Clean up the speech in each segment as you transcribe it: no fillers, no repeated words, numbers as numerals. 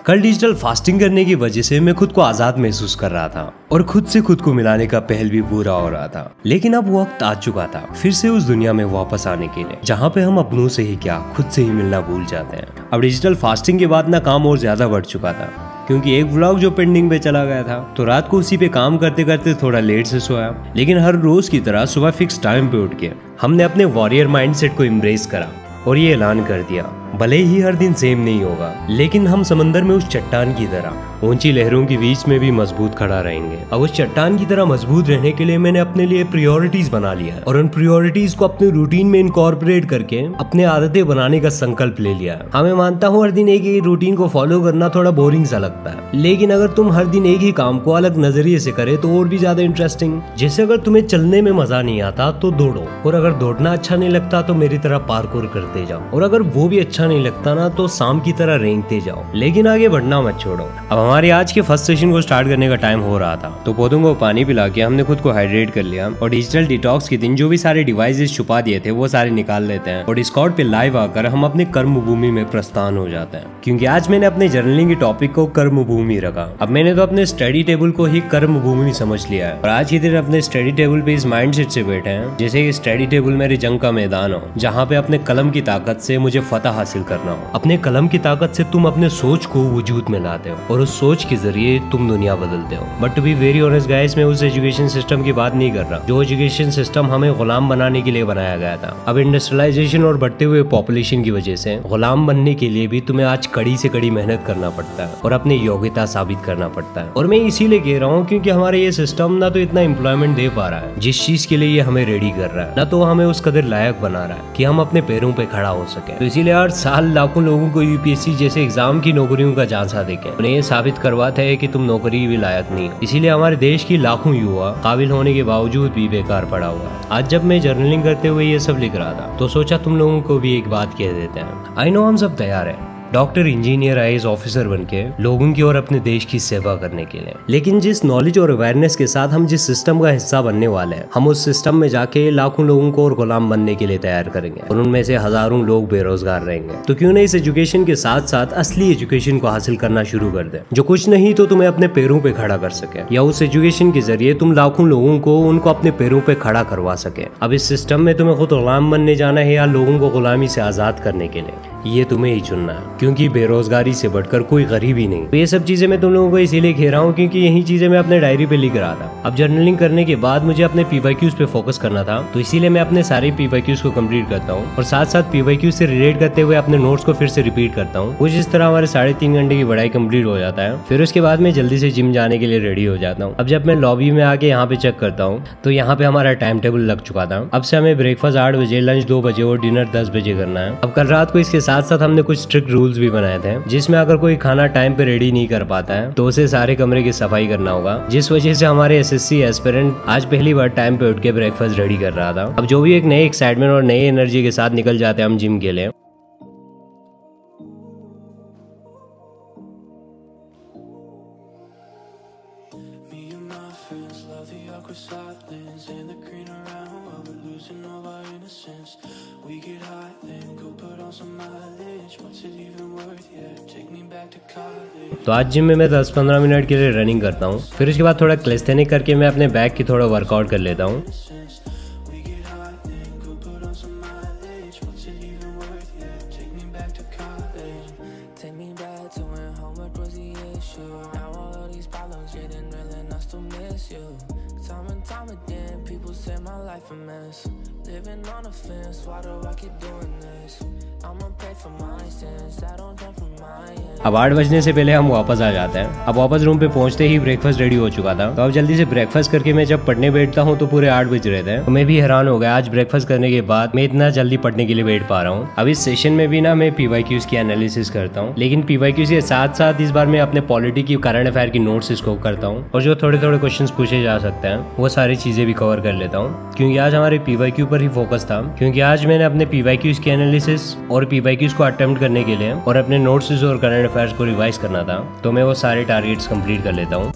कल digital fasting करने की वजह से मैं खुद को आजाद महसूस कर रहा था और खुद से खुद को मिलाने का पहल भी पूरा हो रहा था। लेकिन अब वक्त आ चुका था फिर से उस दुनिया में वापस आने के लिए जहाँ पे हम अपनों से ही क्या खुद से ही मिलना भूल जाते हैं। अब डिजिटल फास्टिंग के बाद ना काम और ज्यादा बढ़ चुका था, क्योंकि एक व्लॉग जो पेंडिंग पे चला गया था तो रात को उसी पे काम करते करते थोड़ा लेट से सोया। लेकिन हर रोज की तरह सुबह फिक्स टाइम पे उठ के हमने अपने वॉरियर माइंडसेट को एम्ब्रेस करा और ये ऐलान कर दिया, भले ही हर दिन सेम नहीं होगा लेकिन हम समंदर में उस चट्टान की तरह ऊंची लहरों के बीच में भी मजबूत खड़ा रहेंगे। अब उस चट्टान की तरह मजबूत रहने के लिए मैंने अपने लिए प्रायोरिटीज बना लिया है और उन प्रायोरिटीज को अपने रूटीन में इनकॉर्पोरेट करके अपने आदतें बनाने का संकल्प ले लिया है। हाँ, मैं मानता हूँ हर दिन एक ही रूटीन को फॉलो करना थोड़ा बोरिंग सा लगता है, लेकिन अगर तुम हर दिन एक ही काम को अलग नजरिए से करे तो और भी ज्यादा इंटरेस्टिंग। जैसे अगर तुम्हें चलने में मजा नहीं आता तो दौड़ो, और अगर दौड़ना अच्छा नहीं लगता तो मेरी तरह पार्कोर करते जाओ, और अगर वो भी अच्छा नहीं लगता ना तो शाम की तरह रेंगते जाओ, लेकिन आगे बढ़ना मत छोड़ो। अब हमारे आज के फर्स्ट सेशन को स्टार्ट करने का टाइम हो रहा था तो पौधों को पानी पिला के हमने खुद को हाइड्रेट कर लिया और डिजिटल डिटॉक्स के दिन जो भी सारे डिवाइसेस छुपा दिए थे वो सारे निकाल लेते हैं और डिस्कॉर्ड पे लाइव आकर हम अपने कर्म भूमि में प्रस्थान हो जाते हैं। क्योंकि आज मैंने अपने जर्नलिंग के टॉपिक को कर्म भूमि रखा। अब मैंने तो अपने स्टडी टेबल को ही कर्म भूमि समझ लिया है और आज के दिन अपने स्टडी टेबल पे इस माइंडसेट से बैठे हैं जैसे कि स्टडी टेबल मेरे जंग का मैदान हो, जहाँ पे अपने कलम की ताकत से मुझे फतह हासिल करना हो। अपने कलम की ताकत से तुम अपने सोच को वजूद में लाते हो और उस सोच के जरिए तुम दुनिया बदलते हो। But to be very honest guys, मैं उस एजुकेशन सिस्टम की बात नहीं कर रहा जो एजुकेशन सिस्टम हमें गुलाम बनाने के लिए बनाया गया था। अब इंडस्ट्रियलाइजेशन और बढ़ते हुए पॉपुलेशन की वजह से गुलाम बनने के लिए भी तुम्हें आज कड़ी से कड़ी मेहनत करना पड़ता है और अपनी योग्यता साबित करना पड़ता है। और मैं इसीलिए कह रहा हूँ क्योंकि हमारा ये सिस्टम ना तो इतना एम्प्लॉयमेंट दे पा रहा है जिस चीज के लिए ये हमें रेडी कर रहा है, ना तो हमें उस कदर लायक बना रहा है कि हम अपने पैरों पे खड़ा हो सके। तो इसीलिए हर साल लाखों लोगों को यूपीएससी जैसे एग्जाम की नौकरियों का झांसा देके उन्हें ये साबित करवाता है कि तुम नौकरी भी लायक नहीं हो। इसीलिए हमारे देश की लाखों युवा काबिल होने के बावजूद भी बेकार पड़ा हुआ है। आज जब मैं जर्नलिंग करते हुए ये सब लिख रहा था तो सोचा तुम लोगों को भी एक बात कह देते हैं। आई नो हम सब तैयार हैं डॉक्टर, इंजीनियर, आईएएस ऑफिसर बनके लोगों की और अपने देश की सेवा करने के लिए, लेकिन जिस नॉलेज और अवेयरनेस के साथ हम जिस सिस्टम का हिस्सा बनने वाले हैं, हम उस सिस्टम में जाके लाखों लोगों को और गुलाम बनने के लिए तैयार करेंगे और उनमें से हजारों लोग बेरोजगार रहेंगे। तो क्यों नहीं इस एजुकेशन के साथ साथ असली एजुकेशन को हासिल करना शुरू कर दे, जो कुछ नहीं तो तुम्हें अपने पैरों पे खड़ा कर सके, या उस एजुकेशन के जरिए तुम लाखों लोगों को उनको अपने पैरों पे खड़ा करवा सके। अब इस सिस्टम में तुम्हें खुद गुलाम बनने जाना है या लोगों को गुलामी से आजाद करने के लिए, ये तुम्हें ही चुनना है, क्योंकि बेरोजगारी से बढ़कर कोई गरीबी नहीं। तो ये सब चीजें मैं तुम लोगों को इसीलिए कह रहा हूँ क्योंकि यही चीजें मैं अपने डायरी पे लिख रहा था। अब जर्नलिंग करने के बाद मुझे अपने पीवाईक्यूज पे फोकस करना था, तो इसीलिए मैं अपने सारे पीवाईक्यूज को कंप्लीट करता हूँ और साथ साथ पीवाईक्यूज से रिलेट करते हुए अपने नोट्स को फिर से रिपीट करता हूँ। कुछ इस तरह हमारे 3.5 घंटे की पढ़ाई कंप्लीट हो जाता है। फिर उसके बाद मैं जल्दी से जिम जाने के लिए रेडी हो जाता हूँ। अब जब मैं लॉबी में आके यहाँ पे चेक करता हूँ तो यहाँ पे हमारा टाइम टेबल लग चुका था। अब से हमें ब्रेकफास्ट 8 बजे, लंच 2 बजे और डिनर 10 बजे करना है। अब कल रात को इसके साथ साथ हमने कुछ स्ट्रिक्ट रूल्स भी बनाए थे, जिसमें अगर कोई खाना टाइम पे रेडी नहीं कर पाता है तो उसे सारे कमरे की सफाई करना होगा, जिस वजह से हमारे एसएससी एस्पिरेंट आज पहली बार टाइम पे उठ के ब्रेकफास्ट रेडी कर रहा था। अब जो भी एक नए एक्साइटमेंट और नई एनर्जी के साथ निकल जाते हैं हम जिम के लिए। तो आज जिम में मैं 10-15 मिनट के लिए रनिंग करता हूँ, फिर उसके बाद थोड़ा क्लेस्थेनिक करके मैं अपने बैक की थोड़ा वर्कआउट कर लेता हूँ। अब 8 बजने से पहले हम वापस आ जाते हैं। अब वापस रूम पे पहुंचते ही ब्रेकफास्ट रेडी हो चुका था, तो अब जल्दी से ब्रेकफास्ट करके मैं जब पढ़ने बैठता हूं तो पूरे 8 बज रहे थे। तो मैं भी हैरान हो गया आज ब्रेकफास्ट करने के बाद मैं इतना जल्दी पढ़ने के लिए बैठ पा रहा हूं। अब इस सेशन में भी ना मैं पीवाईक्यूज की एनालिसिस करता हूँ, लेकिन पीवाईक्यूज के साथ साथ इस बार मैं अपने पॉलिटी की करंट अफेयर की नोट्स स्कोप करता हूँ और जो थोड़े थोड़े क्वेश्चन पूछे जा सकते हैं वो सारी चीजें भी कवर कर लेता हूँ, क्योंकि आज हमारे पीवाईक्यू पर ही फोकस था। क्योंकि आज मैंने अपने पीवाईक्यूज की एनालिसिस और पीवाईक्यूज को अटेम्प्ट करने के लिए और अपने नोट्स और करंट अफेयर्स को रिवाइज करना था, तो मैं वो सारे टारगेट्स कंप्लीट कर लेता हूँ।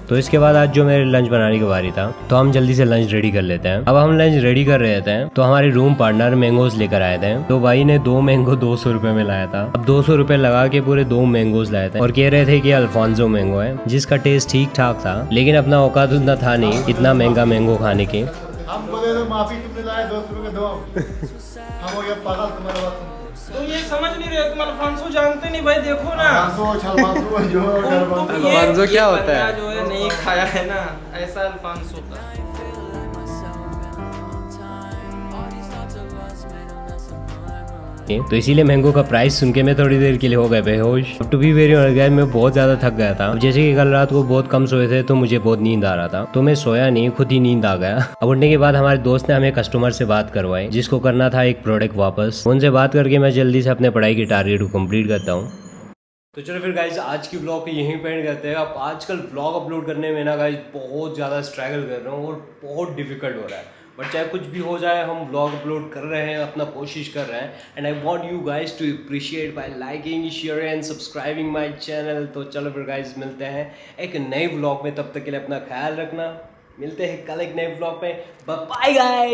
तो इसके बाद आज जो मेरे लंच बनाने की बारी था, तो हम जल्दी से लंच रेडी कर लेते हैं। अब हम लंच रेडी कर रहे थे तो हमारे रूम पार्टनर मैंगोज लेकर आए थे। तो भाई ने 2 मैंगो 200 रुपए में लाया था। अब 200 रुपए लगा के पूरे 2 मैंगोज लाए थे और कह रहे थे कि अल्फांसो मैंगो है, जिसका टेस्ट ठीक ठाक था, लेकिन अपना औकात उतना था नहीं इतना महंगा मैंगो खाने के। हमको दे दो माफी, तुमने लाए 200 रुपए दो। हम हो गया पागल तुम्हारे बात। तो ये समझ नहीं रहे, तुम अल्फांसो जानते नहीं भाई, देखो ना। अल्फांसो क्या होता है? जो है नहीं खाया है ना, ऐसा अल्फांसो होता है। तो इसीलिए मैंगो का प्राइस सुन के मैं थोड़ी देर के लिए हो गया बेहोश। टू बी वेरी ऑनेस्ट, मैं बहुत ज्यादा थक गया था। जैसे कि कल रात को बहुत कम सोए थे तो मुझे बहुत नींद आ रहा था, तो मैं सोया नहीं, खुद ही नींद आ गया। अब उठने के बाद हमारे दोस्त ने हमें कस्टमर से बात करवाई, जिसको करना था एक प्रोडक्ट वापस। उनसे बात करके मैं जल्दी से अपने पढ़ाई की टारगेट को कम्प्लीट करता हूँ। तो चलो फिर गाइज आज की व्लॉग को यहीं पे एंड करते हैं। अब आजकल व्लॉग अपलोड करने में ना गाइज बहुत ज़्यादा स्ट्रगल कर रहा हूँ और बहुत डिफिकल्ट हो रहा है, बट चाहे कुछ भी हो जाए हम व्लॉग अपलोड कर रहे हैं, अपना कोशिश कर रहे हैं। And I want you guys to appreciate by liking, sharing and subscribing my channel. तो चलो फिर गाइज मिलते हैं एक नए व्लॉग में, तब तक के लिए अपना ख्याल रखना। मिलते हैं कल एक नए व्लॉग में। Bye guys.